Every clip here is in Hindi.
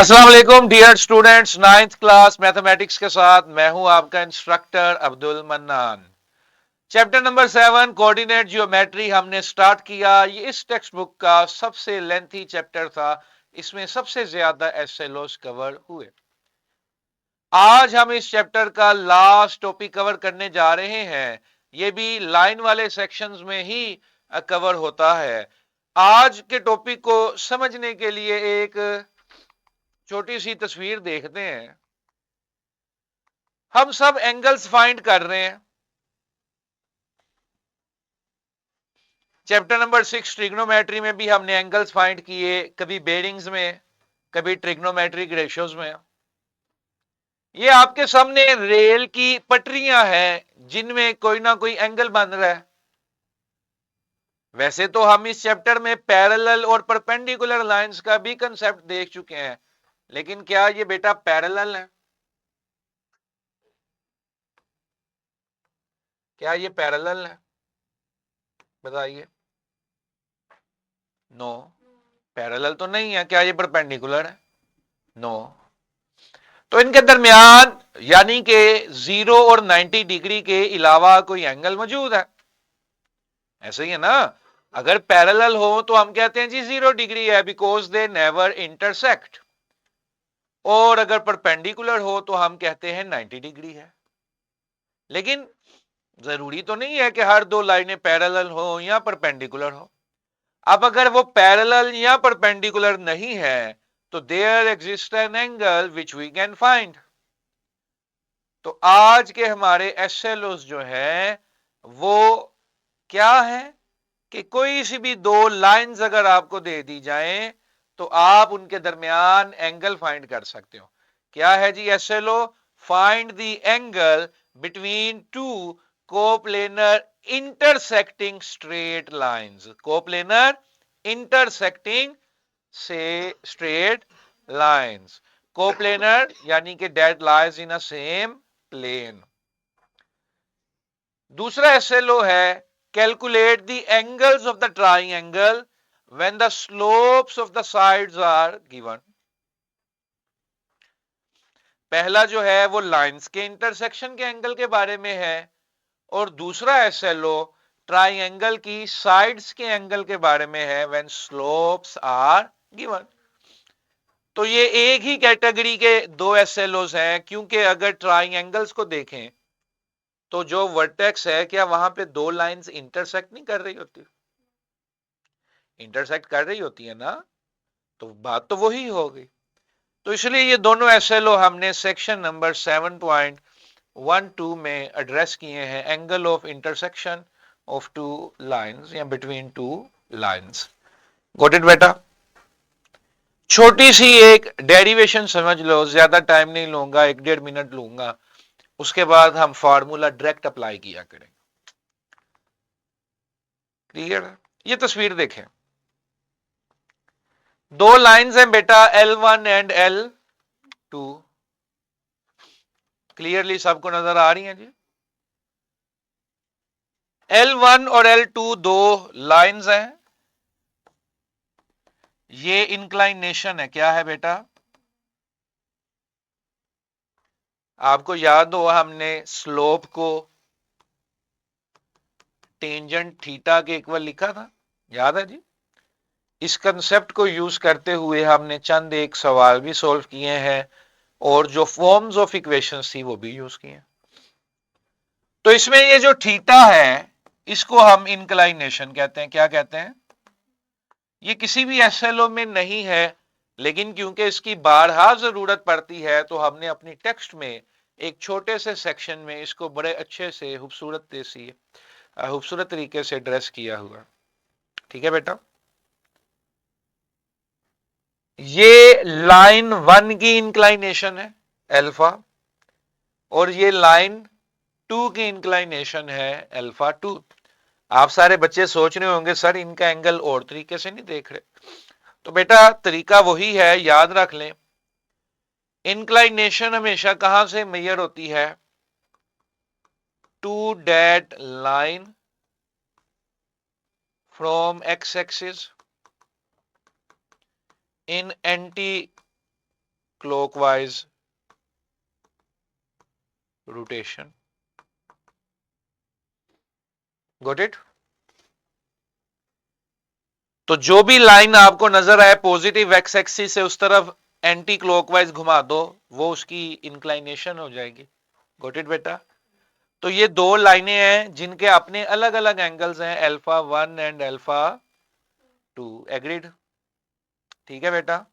अस्सलाम वालेकुम dear students, ninth class mathematics के साथ मैं हूं आपका instructor Abdul Mannan. Chapter number 7 coordinate geometry हमने स्टार्ट किया। ये इस टेक्स्ट बुक का सबसे लेंथी चैप्टर था, इसमें सबसे ज्यादा एसएलओस कवर हुए। आज हम इस चैप्टर का लास्ट टॉपिक कवर करने जा रहे हैं। ये भी लाइन वाले सेक्शंस में ही कवर होता है। आज के टॉपिक को समझने के लिए एक छोटी सी तस्वीर देखते हैं। हम सब एंगल्स फाइंड कर रहे हैं। चैप्टर नंबर 6 ट्रिग्नोमेट्री में भी हमने एंगल्स फाइंड किए, कभी बेरिंग्स में, कभी ट्रिग्नोमेट्रिक रेशियोज में। ये आपके सामने रेल की पटरियां हैं जिनमें कोई ना कोई एंगल बन रहा है। वैसे तो हम इस चैप्टर में पैरेलल और परपेंडिकुलर लाइंस का भी कंसेप्ट देख चुके हैं, लेकिन क्या ये बेटा पैरेलल है? क्या ये पैरेलल है? बताइए। नो, पैरेलल तो नहीं है। क्या ये परपेंडिकुलर है? नो। तो इनके दरमियान यानी कि 0 और 90 डिग्री के अलावा कोई एंगल मौजूद है? ऐसे ही है ना। अगर पैरेलल हो तो हम कहते हैं जी 0 डिग्री है, बिकॉज दे नेवर इंटरसेक्ट। और अगर परपेंडिकुलर हो तो हम कहते हैं 90 डिग्री है। लेकिन जरूरी तो नहीं है कि हर दो लाइनें पैरेलल हो या परपेंडिकुलर हो। अब अगर वो पैरेलल या परपेंडिकुलर नहीं है तो there exist an angle which we can find. तो आज के हमारे एसएलओस जो है वो क्या है कि कोई सी भी दो लाइंस अगर आपको दे दी जाए तो आप उनके दरमियान एंगल फाइंड कर सकते हो। क्या है जी SLO? Find the angle between two coplanar intersecting straight lines. Coplanar intersecting से स्ट्रेट लाइंस। कोप्लेनर यानी कि that lies in a same plane. दूसरा एसएलओ है calculate the angles of the triangle when the slopes of the sides are given. पहला जो है वो लाइंस के इंटरसेक्शन के एंगल के बारे में है, और दूसरा एसएलओ ट्राइंगल की साइड्स के एंगल के बारे में है व्हेन स्लोप्स आर गिवन। तो ये एक ही कैटेगरी के दो एसएलओस हैं, क्योंकि अगर ट्राइंगल्स को देखें तो जो वर्टेक्स है क्या वहां पे दो लाइंस इंटरसेक्ट नहीं कर रही होती? इंटरसेक्ट कर रही होती है ना। तो बात तो वही हो गई। तो इसलिए ये दोनों एसएलओ हमने सेक्शन नंबर 7.12 में एड्रेस किए हैं। Angle of intersection of two lines या between two lines. Got it बेटा? छोटी सी एक डेरिवेशन समझ लो, ज्यादा टाइम नहीं लूंगा, 1-1.5 मिनट लूंगा। उसके बाद हम फार्मूला डायरेक्ट अप्लाई किया करेंगे। क्लियर है? ये तस्वीर देखें। दो लाइंस हैं बेटा, L1 एंड L2। क्लियरली सबको नजर आ रही हैं जी? L1 और L2 दो लाइंस हैं। ये इंक्लाइनेशन है। क्या है बेटा? आपको याद हो हमने स्लोप को टेंजेंट थीटा के इक्वल लिखा था, याद है जी? इस कंसेप्ट को यूज करते हुए हमने चंद एक सवाल भी सॉल्व किए हैं, और जो फॉर्म्स ऑफ इक्वेशंस थी वो भी यूज किए। तो इसमें ये जो थीटा है इसको हम इंक्लाइनेशन कहते हैं। क्या कहते हैं? ये किसी भी एसएलओ में नहीं है, लेकिन क्योंकि इसकी बारहा जरूरत पड़ती है तो हमने अपनी टेक्स्ट में एक छोटे से सेक्शन में इसको बड़े अच्छे से खूबसूरत तरीके से ड्रेस किया हुआ। ठीक है बेटा? ये लाइन 1 की इंक्लाइनेशन है अल्फा, और ये लाइन 2 की इंक्लाइनेशन है अल्फा 2। आप सारे बच्चे सोच रहे होंगे सर इनका एंगल और तरीके से नहीं देख रहे। तो बेटा तरीका वही है, याद रख लें। इंक्लाइनेशन हमेशा कहां से मेजर होती है? To that line from x axis in anti clockwise rotation. Got it? तो जो भी लाइन आपको नजर आए पॉजिटिव एक्स एक्सिस से उस तरफ एंटी क्लॉकवाइज घुमा दो, वो उसकी इंक्लाइनेशन हो जाएगी। गॉट इट बेटा? तो ये दो लाइनें हैं जिनके अपने अलग अलग एंगल्स हैं, अल्फा 1 एंड अल्फा 2। एग्रीड? ठीक है बेटा?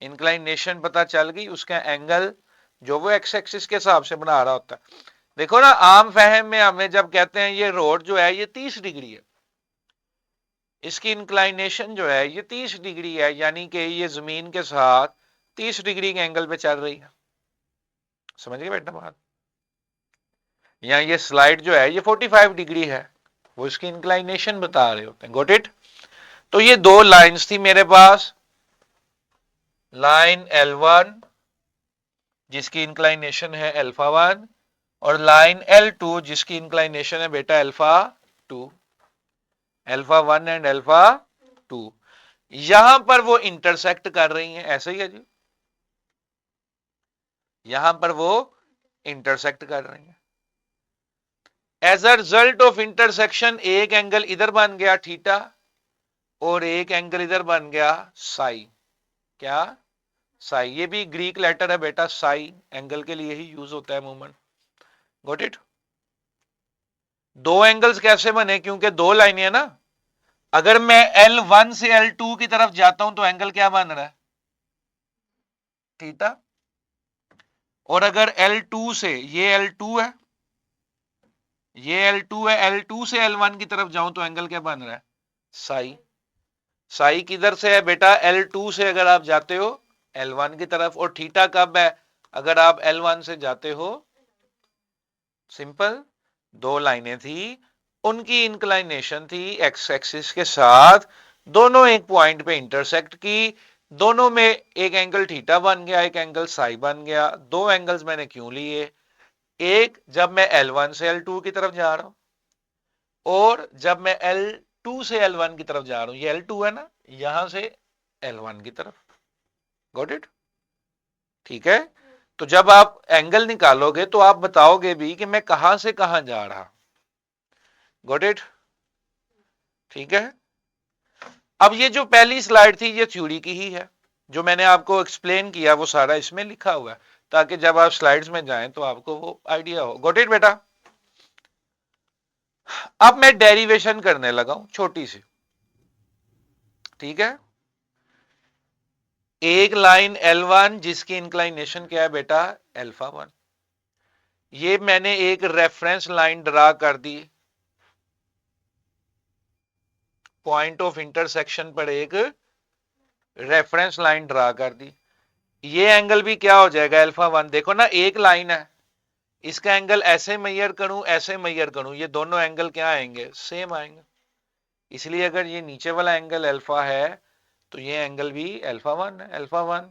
इंक्लाइनेशन पता चल गई, उसका एंगल जो वो एक्स एक्सिस के हिसाब से बना रहा होता है। देखो ना, आम फहम में हमें जब कहते हैं ये रोड जो है ये 30 डिग्री है, इसकी इंक्लाइनेशन जो है ये 30 डिग्री है, यानी कि ये जमीन के साथ 30 डिग्री के एंगल पे चल रही है। समझ गए बेटा बात? या ये स्लाइड जो है ये 45 डिग्री है, वो इसकी इंक्लाइनेशन बता रहे होते हैं। Got it? तो ये दो लाइंस थी मेरे पास, लाइन L1 जिसकी इंक्लाइनेशन है अल्फा 1, और लाइन L2 जिसकी इंक्लाइनेशन है बेटा अल्फा 2, अल्फा 1 एंड अल्फा 2। यहां पर वो इंटरसेक्ट कर रही हैं, ऐसे ही है जी, यहां पर वो इंटरसेक्ट कर रही हैं। As a result of intersection एक एंगल इधर बन गया थीटा और एक एंगल इधर बन गया साई। क्या? साई। ये भी ग्रीक लेटर है बेटा, साई एंगल के लिए ही यूज होता है मूवमेंट। Got it? दो एंगल्स कैसे बने? क्योंकि दो लाइनें है ना, अगर मैं L1 से L2 की तरफ जाता हूं तो एंगल क्या बन रहा है? थीटा। और अगर L2 से, ये L2 है, ये L2 है, L2 से L1 की तरफ जाऊं तो एंगल क्या बन रहा है? साई। साई किधर से है बेटा? L2 से अगर आप जाते हो L1 की तरफ। और थीटा कब है अगर आप L1 से जाते हो? सिंपल, दो लाइनें थी, उनकी इंक्लाइनेशन थी एक्स एक्सिस के साथ, दोनों एक पॉइंट पे इंटरसेक्ट की, दोनों में एक एंगल थीटा बन गया, एक एंगल साई बन गया। दो एंगल्स मैंने क्यों लिए? एक जब मैं L1 से L2 की तरफ जा रहा हूं, और जब मैं L2 से L1 की तरफ जा रहा हूं, ये L2 है ना, यहां से L1 की तरफ। Got it? ठीक है? तो जब आप एंगल निकालोगे तो आप बताओगे भी कि मैं कहां से कहां जा रहा। Got it? ठीक है? अब ये जो पहली स्लाइड थी ये थ्योरी की ही है, जो मैंने आपको एक्सप्लेन किया वो सारा इसमें लिखा हुआ है, ताकि जब आप स्लाइड्स में जाएं तो आपको वो आइडिया हो। गॉट इट बेटा? अब मैं डेरिवेशन करने लगा हूं छोटी सी। ठीक है? एक लाइन L1 जिसकी इंक्लाइनेशन क्या है बेटा? अल्फा 1। ये मैंने एक रेफरेंस लाइन ड्रा कर दी, पॉइंट ऑफ इंटरसेक्शन पर एक रेफरेंस लाइन ड्रा कर दी। ये एंगल भी क्या हो जाएगा? अल्फा 1। देखो ना, एक लाइन है, इसका एंगल ऐसे मेजर करूं, ऐसे मेजर करूं, ये दोनों एंगल क्या आएंगे? सेम आएंगे। इसलिए अगर ये नीचे वाला एंगल अल्फा है तो ये एंगल भी अल्फा 1 है। Alpha 1,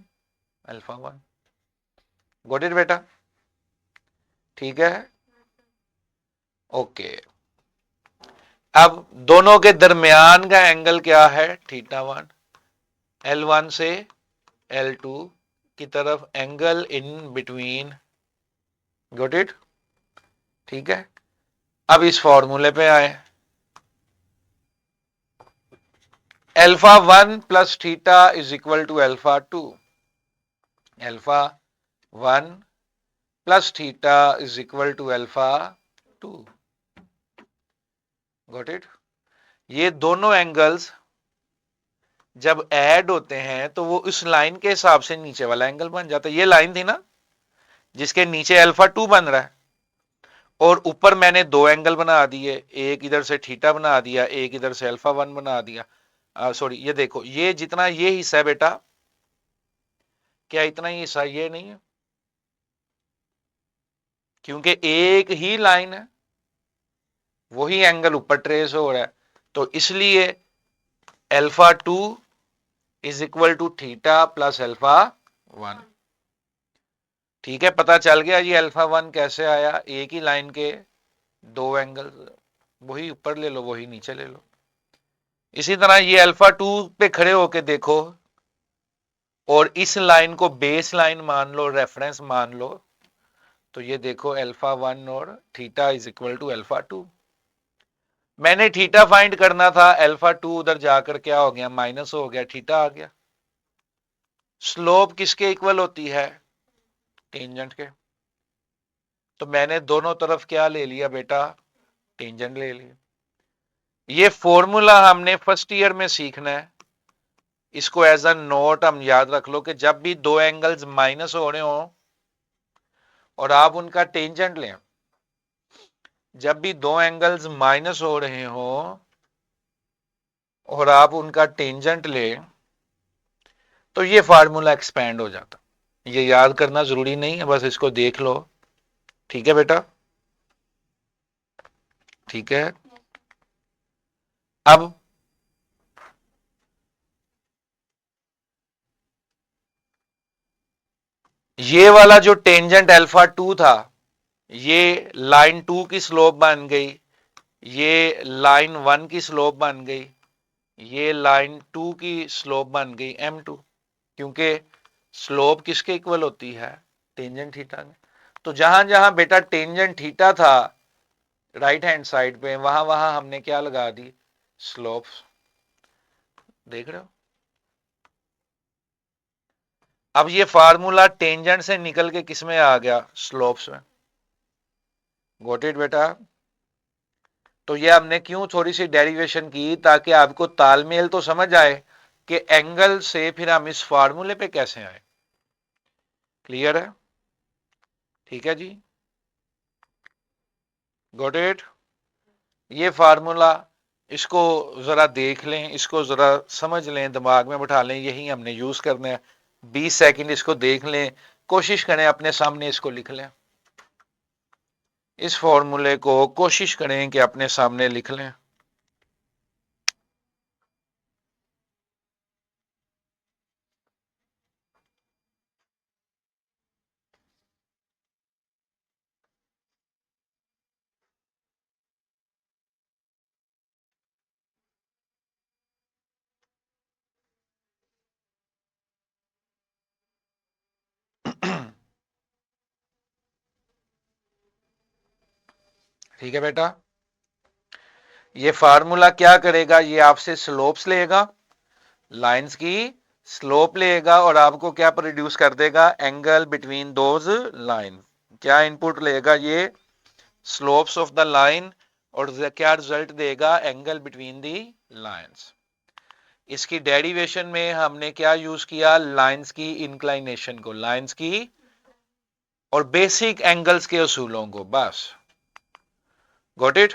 alpha 1। गॉट इट बेटा? ठीक है? ओके। अब दोनों के दरमियान का एंगल क्या है? थीटा 1। L1 से L2 की तरफ angle in between. Got it? ठीक है? अब इस फॉर्मूले पे आए, alpha 1 plus theta is equal to alpha 2। Alpha 1 plus theta is equal to alpha 2। Got it? ये दोनों एंगल्स जब ऐड होते हैं तो वो इस लाइन के हिसाब से नीचे वाला एंगल बन जाता है। ये लाइन थी ना जिसके नीचे अल्फा 2 बन रहा है, और ऊपर मैंने दो एंगल बना दिए, एक इधर से थीटा बना दिया, एक इधर से अल्फा 1 बना दिया। सॉरी, ये देखो, ये जितना ये हिस्सा है बेटा, क्या इतना ही हिस्सा ये नहीं है? क्योंकि एक ही लाइन है, वही एंगल ऊपर ट्रेस हो रहा है, तो इसलिए alpha 2 is equal to theta plus alpha 1। ठीक है? पता चल गया ये अल्फा 1 कैसे आया? एक ही लाइन के दो एंगल, वही ऊपर ले लो वही नीचे ले लो। इसी तरह ये अल्फा 2 पे खड़े होके देखो, और इस लाइन को बेस लाइन मान लो, रेफरेंस मान लो, तो ये देखो α1 और थीटा इज इक्वल टू α2। मैंने थीटा फाइंड करना था, α2 उधर जाकर क्या हो गया, माइनस हो गया, थीटा आ गया। स्लोप किसके इक्वल होती है, टेंजेंट के। तो मैंने दोनों तरफ क्या ले लिया बेटा, टेंजेंट ले लिया। ये फॉर्मूला हमने फर्स्ट ईयर में सीखना है, इसको एज अ नोट हम याद रख लो कि जब भी दो एंगल्स माइनस हो रहे हो और आप उनका टेंजेंट लें, जब भी दो एंगल्स माइनस हो रहे हो और आप उनका टेंजेंट लें, तो ये फार्मूला एक्सपैंड हो जाता। ये याद करना जरूरी नहीं है, बस इसको देख लो। ठीक है बेटा, ठीक है। अब ये वाला जो टेंजेंट α2 था, ये लाइन 2 की स्लोप बन गई, ये लाइन 1 की स्लोप बन गई, ये लाइन 2 की स्लोप बन गई m2, क्योंकि स्लोप किसके इक्वल होती है, टेंजेंट थीटा में। तो जहां जहां बेटा टेंजेंट थीटा था राइट हैंड साइड पे, वहां वहां हमने क्या लगा दी, स्लोप। देख रहे हो, अब ये फार्मूला टेंजेंट से निकल के किस में आ गया, स्लोप्स में। गॉट इट बेटा। तो ये हमने क्यों थोड़ी सी डेरिवेशन की, ताकि आपको तालमेल तो समझ आए कि एंगल से फिर हम इस फार्मूले पे कैसे आए। क्लियर है, ठीक है जी, गॉट इट। ये फार्मूला, इसको जरा देख लें, इसको जरा समझ लें, दिमाग में बैठा लें, यही हमने यूज करना है। 20 सेकंड इसको देख लें, कोशिश करें अपने सामने इसको लिख लें, इस फॉर्मूले को कोशिश करें कि अपने सामने लिख लें। ठीक है बेटा, ये फार्मूला क्या करेगा, ये आपसे स्लोप्स लेगा, लाइंस की स्लोप लेगा, और आपको क्या प्रोड्यूस कर देगा, एंगल बिटवीन दोज लाइन। क्या इनपुट लेगा ये, स्लोप्स ऑफ द लाइन, और क्या रिजल्ट देगा, एंगल बिटवीन दी लाइंस। इसकी डेरिवेशन में हमने क्या यूज किया, लाइंस की इंक्लाइनेशन को, लाइंस की और बेसिक एंगल्स के असूलों को, बस। Got it.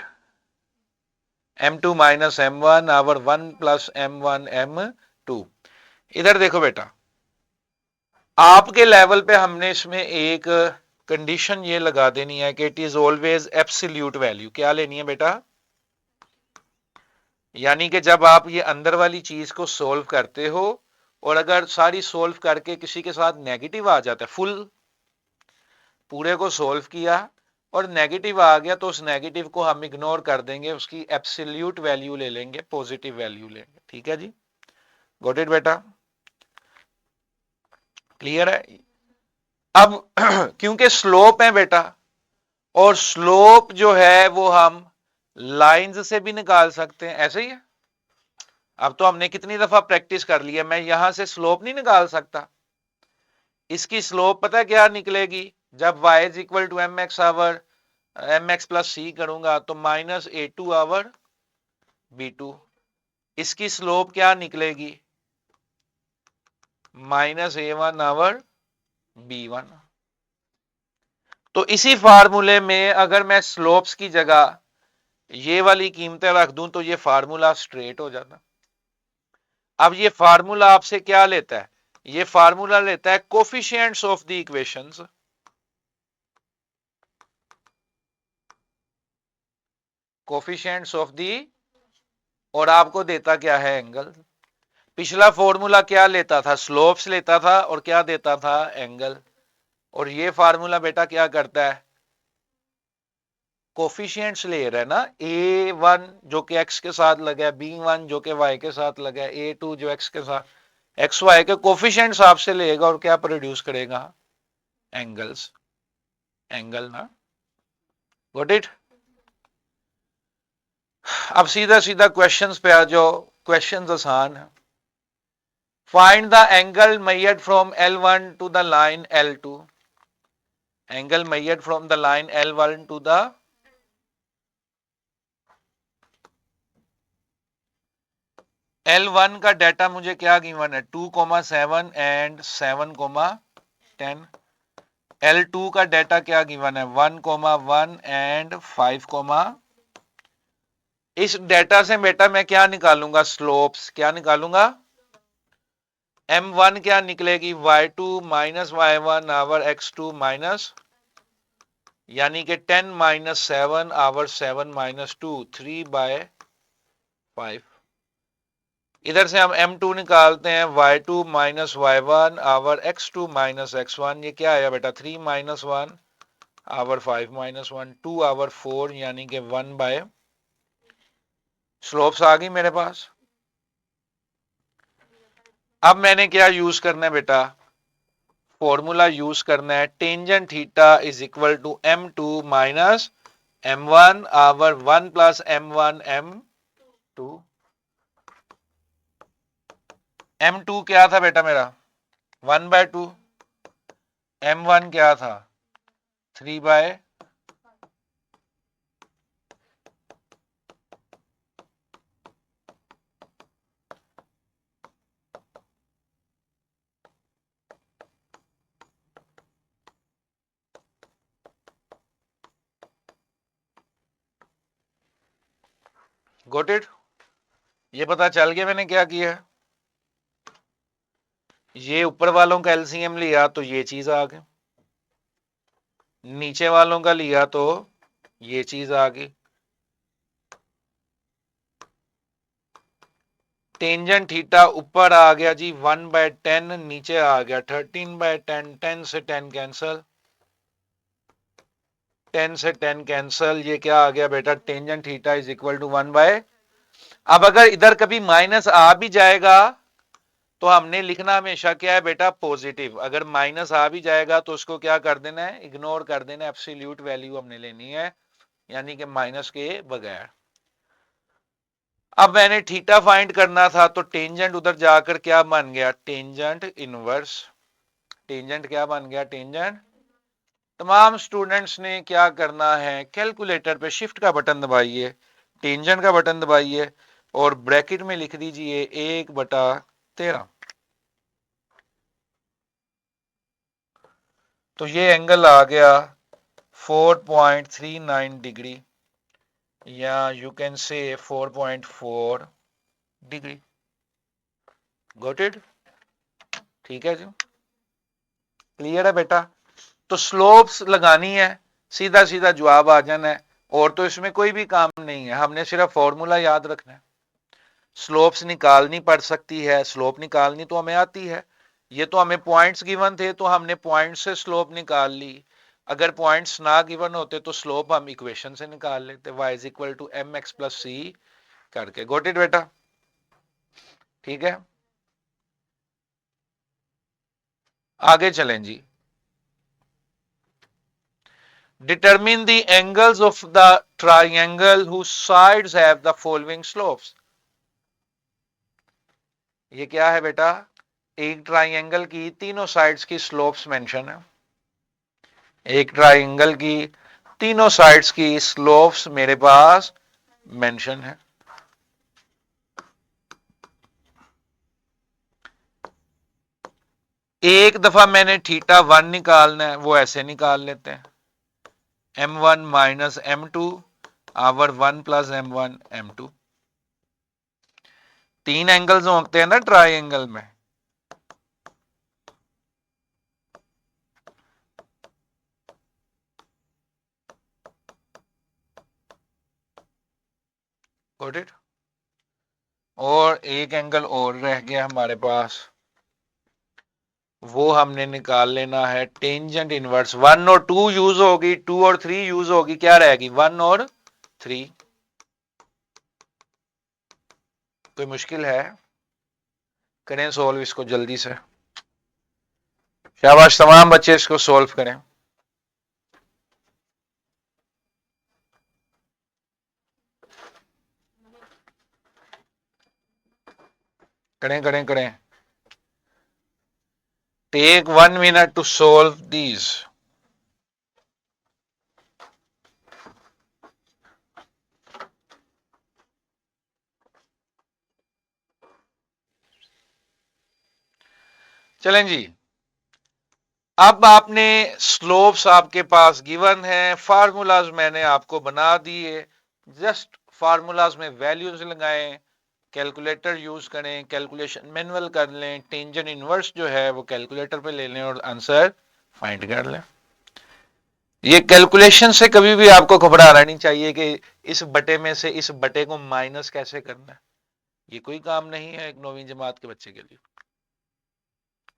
m2 minus m1 over 1 plus m1 m2। इधर देखो बेटा, आपके लेवल पे हमने इसमें एक कंडीशन ये लगा देनी है कि it is always absolute value. क्या लेनी है बेटा, यानी कि जब आप ये अंदर वाली चीज को सोल्व करते हो और अगर सारी सोल्व करके किसी के साथ नेगेटिव आ जाता है, फुल पूरे को सोल्व किया और नेगेटिव आ गया, तो उस नेगेटिव को हम इग्नोर कर देंगे, उसकी एब्सोल्यूट वैल्यू ले लेंगे, पॉजिटिव वैल्यू लेंगे। ठीक है जी, गॉट इट बेटा, क्लियर है। अब क्योंकि स्लोप है बेटा, और स्लोप जो है वो हम लाइंस से भी निकाल सकते हैं, ऐसे ही है। अब तो हमने कितनी दफा प्रैक्टिस कर लिया, मैं यहां से स्लोप नहीं निकाल सकता। इसकी स्लोप पता है क्या निकलेगी, जब y is equal to m x or m x plus c करूंगा, तो -a2 आवर b2। इसकी स्लोप क्या निकलेगी, -a1 आवर b1। तो इसी फार्मूले में अगर मैं स्लोप्स की जगह ये वाली कीमतें रख दूं, तो ये फार्मूला स्ट्रेट हो जाता। अब ये फार्मूला आपसे क्या लेता है, ये फार्मूला लेता है coefficients of the equations, coefficients of the, और आपको देता क्या है, एंगल। पिछला फॉर्मूला क्या लेता था, स्लोप्स लेता था, और क्या देता था, एंगल। और ये फार्मूला बेटा क्या करता है, कोफिशिएंट्स ले रहा है ना, a1 जो कि x के साथ लगा है, b1 जो कि y के साथ लगा है, a2 जो x के साथ, एक्स वाई के कोफिशिएंट्स आपसे लेगा और क्या प्रोड्यूस करेगा, एंगल्स, एंगल ना। Got it. अब सीधा सीधा क्वेश्चंस पे आ जाओ, क्वेश्चंस आसान है। Find the angle measured from L1 to the line L2, angle measured from the line L1 to the L1 का डाटा मुझे क्या गिवन है, 2,7 एंड 7,10। L2 का डाटा क्या गिवन है, 1,1 एंड 5, इस डाटा से बेटा मैं क्या निकालूंगा, स्लोप्स क्या निकालूंगा, M1 क्या निकलेगी, y2 minus y1 our x2 minus, यानी कि 10 माइनस 7 आवर 7 माइनस 2, 3/5। इधर से हम M2 निकालते हैं, y2 minus y1 our x2 minus x1, ये क्या आया बेटा, 3 माइनस 1 आवर 5 माइनस 1, 2 आवर 4, यानी कि 1/, स्लोप्स आ गई मेरे पास। अब मैंने क्या यूज करना है बेटा, फॉर्मूला यूज करना है, tangent theta is equal to M2 minus M1 over 1 plus M1 M2। M2 क्या था बेटा मेरा, 1/2, M1 क्या था, 3/, गॉट इट। ये पता चल गया मैंने क्या किया, ये ऊपर वालों का एलसीएम लिया तो ये चीज आ गई, नीचे वालों का लिया तो ये चीज आ गई। टेंजेंट थीटा ऊपर आ गया जी 1/10, नीचे आ गया 13/10, 10 से 10 कैंसल, 10 से 10 कैंसल, ये क्या आ गया बेटा, tangent theta is equal to 1/, अब अगर इधर कभी माइनस आ भी जाएगा तो हमने लिखना हमेशा क्या है बेटा, पॉजिटिव। अगर माइनस आ भी जाएगा तो उसको क्या कर देना है, इग्नोर कर देना है, एब्सोल्यूट वैल्यू हमने लेनी है, यानी कि माइनस के बगैर। अब मैंने थीटा फाइंड करना था तो टेंजेंट उधर जाकर क्या बन गया, टेंजेंट इनवर्स, टेंजेंट क्या बन गया, टेंजेंट। तमाम स्टूडेंट्स ने क्या करना है, कैलकुलेटर पे शिफ्ट का बटन दबाइए, टेंजेंट का बटन दबाइए और ब्रैकेट में लिख दीजिए 1/13। तो ये एंगल आ गया 4.39 डिग्री, या you can say 4.4 degree. Got it, ठीक है जी, क्लियर है बेटा। तो स्लोप्स लगानी है, सीधा सीधा जवाब आ जाना है, और तो इसमें कोई भी काम नहीं है, हमने सिर्फ फॉर्मूला याद रखना है। स्लोप्स निकालनी पड़ सकती है, स्लोप निकालनी तो हमें आती है, ये तो हमें पॉइंट्स गिवन थे तो हमने पॉइंट से स्लोप निकाल ली, अगर पॉइंट्स ना गिवन होते तो स्लोप हम इक्वेशन से निकाल लेते, y is equal to mx plus c करके। गोट इट बेटा, ठीक है, आगे चलें जी। Determine the angles of the triangle whose sides have the following slopes। ये क्या है बेटा, एक ट्राइंगल की तीनों साइड्स की स्लोप्स मेंशन है, एक ट्राइंगल की तीनों साइड्स की स्लोप्स मेरे पास मेंशन है। एक दफा मैंने थीटा 1 निकालना है, वो ऐसे निकाल लेते हैं, M1 minus M2 our 1 plus M1 M2। तीन एंगल्स होते हैं ना ट्राइंगल में, गॉट इट। और एक एंगल और रह गया हमारे पास, वो हमने निकाल लेना है, टेंजेंट इनवर्स। 1 और 2 यूज होगी, 2 और 3 यूज होगी, क्या रहेगी 1 और 3। कोई मुश्किल है, करें सोल्व इसको जल्दी से। शाबाश, तमाम बच्चे इसको सोल्व करें। करें करें करें। Take 1 minute to solve these. चलें जी, अब आपने स्लोप्स आपके पास गिवन है, फार्मूलाज मैंने आपको बना दिए, जस्ट फार्मूलाज में वैल्यूज लगाएं, कैलकुलेटर यूज करें, कैलकुलेशन मैनुअल कर लें, टेंजेंट इनवर्स जो है वो कैलकुलेटर पे ले लें और आंसर फाइंड कर लें। ये कैलकुलेशन से कभी भी आपको घबराना नहीं चाहिए कि इस बटे में से इस बटे को माइनस कैसे करना है, ये कोई काम नहीं है एक 9वीं जमात के बच्चे के लिए।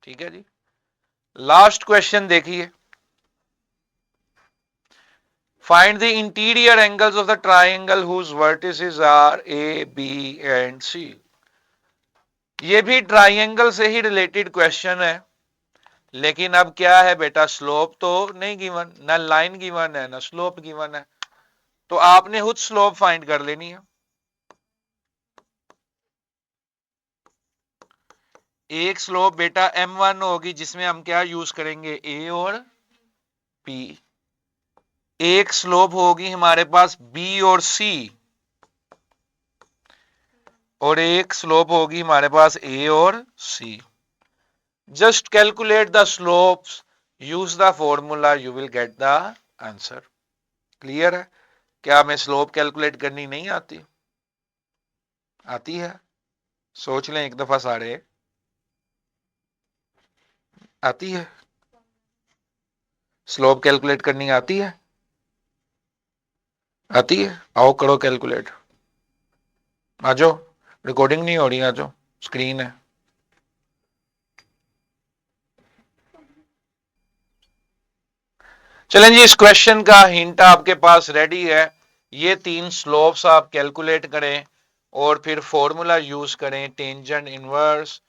ठीक है जी, लास्ट क्वेश्चन देखिए। Find the interior angles of the triangle whose vertices are A, B and C. ये भी ट्राइंगल से ही रिलेटेड क्वेश्चन है, लेकिन अब क्या है बेटा, स्लोप तो नहीं गिवन, ना लाइन गिवन है ना स्लोप गिवन है, तो आपने खुद स्लोप फाइंड कर लेनी है। एक स्लोप बेटा M1 होगी जिसमें हम क्या यूज करेंगे, A और P। एक स्लोप होगी हमारे पास B और C, और एक स्लोप होगी हमारे पास A और C। Just calculate the slopes, use the formula, you will get the answer. Clear है? क्या हमें स्लोप कैलकुलेट करनी नहीं आती? आती है, सोच लें एक दफा सारे। आती है, स्लोप कैलकुलेट करनी आती है? आती है, आओ करो कैलकुलेट। आ जाओ, रिकॉर्डिंग नहीं हो रही, आ जाओ, स्क्रीन है। चलें जी, इस क्वेश्चन का हिंट आपके पास रेडी है। ये 3 स्लोप्स आप कैलकुलेट करें और फिर फॉर्मूला यूज करें, tangent inverse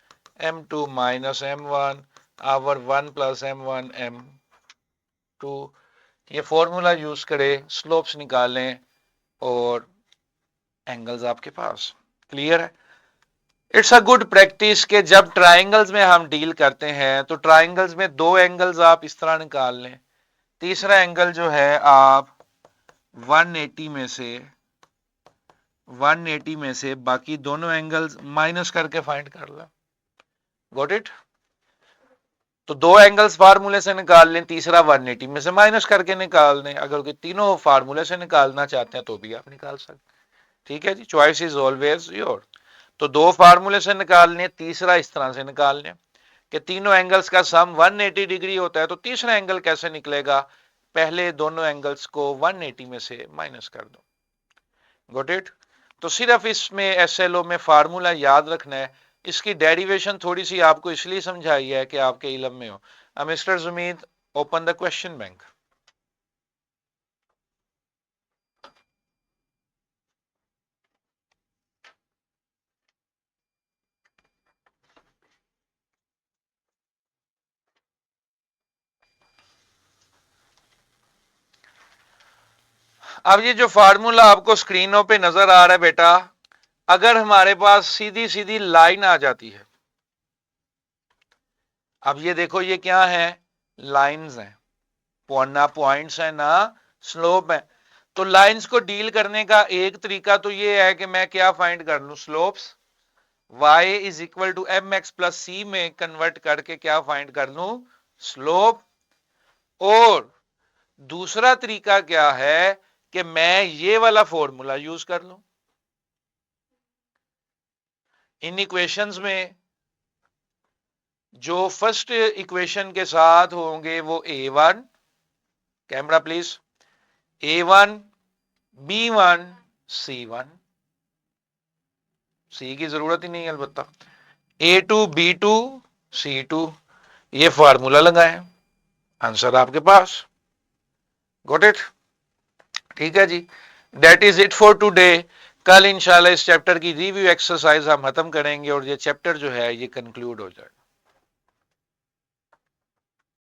M2 minus M1 over 1 plus M1 M2। ये फॉर्मूला यूज करें, स्लोप्स निकालें और एंगल्स आपके पास। क्लियर है? इट्स अ गुड प्रैक्टिस के जब ट्राइंगल्स में हम डील करते हैं तो ट्राइंगल्स में 2 एंगल्स आप इस तरह निकाल लें, तीसरा एंगल जो है आप 180 में से बाकी दोनों एंगल्स माइनस करके फाइंड कर लें। Got it? तो 2 एंगल्स फार्मूले से निकाल लें, तीसरा 180 में से माइनस करके निकाल दें। अगर कोई तीनों फार्मूले से निकालना चाहते हैं तो भी आप निकाल सकते। ठीक है जी, चॉइस इज ऑलवेज योर। तो 2 फार्मूले से निकालने, तीसरा इस तरह से निकालने कि तीनों एंगल्स का सम 180 डिग्री होता है, तो तीसरा एंगल कैसे निकलेगा, पहले दोनों एंगल्स को 180 में से माइनस कर दो। Got it? तो सिर्फ इसमें एसएलओ में फार्मूला याद रखना है, इसकी डेरिवेशन थोड़ी सी आपको इसलिए समझाई है कि आपके इल्म में हो। Mister Jumeed, open the question bank. अब ये जो फार्मूला आपको स्क्रीनों पे नजर आ रहा है बेटा, अगर हमारे पास सीधी सीधी लाइन आ जाती है, अब ये देखो ये क्या है, लाइंस हैं, ना पॉइंट्स हैं ना स्लोप है। तो लाइंस को डील करने का एक तरीका तो ये है कि मैं क्या फाइंड कर लूं, slopes y is equal to m x plus c में कन्वर्ट करके क्या फाइंड कर लूं, स्लोप। और दूसरा तरीका क्या है कि मैं ये वाला फॉर्मूला यूज कर लूं। इन इक्वेशंस में जो फर्स्ट इक्वेशन के साथ होंगे वो A1, camera please, A1 B1 C1, C की जरूरत ही नहीं है अलबत्ता, A2 B2 C2, ये फार्मूला लगाएं, आंसर आपके पास। Got it? ठीक है जी, that is it for today. कल इंशाल्लाह इस चैप्टर की रिव्यू एक्सरसाइज हम खत्म करेंगे और ये चैप्टर जो है ये कंक्लूड हो जाए।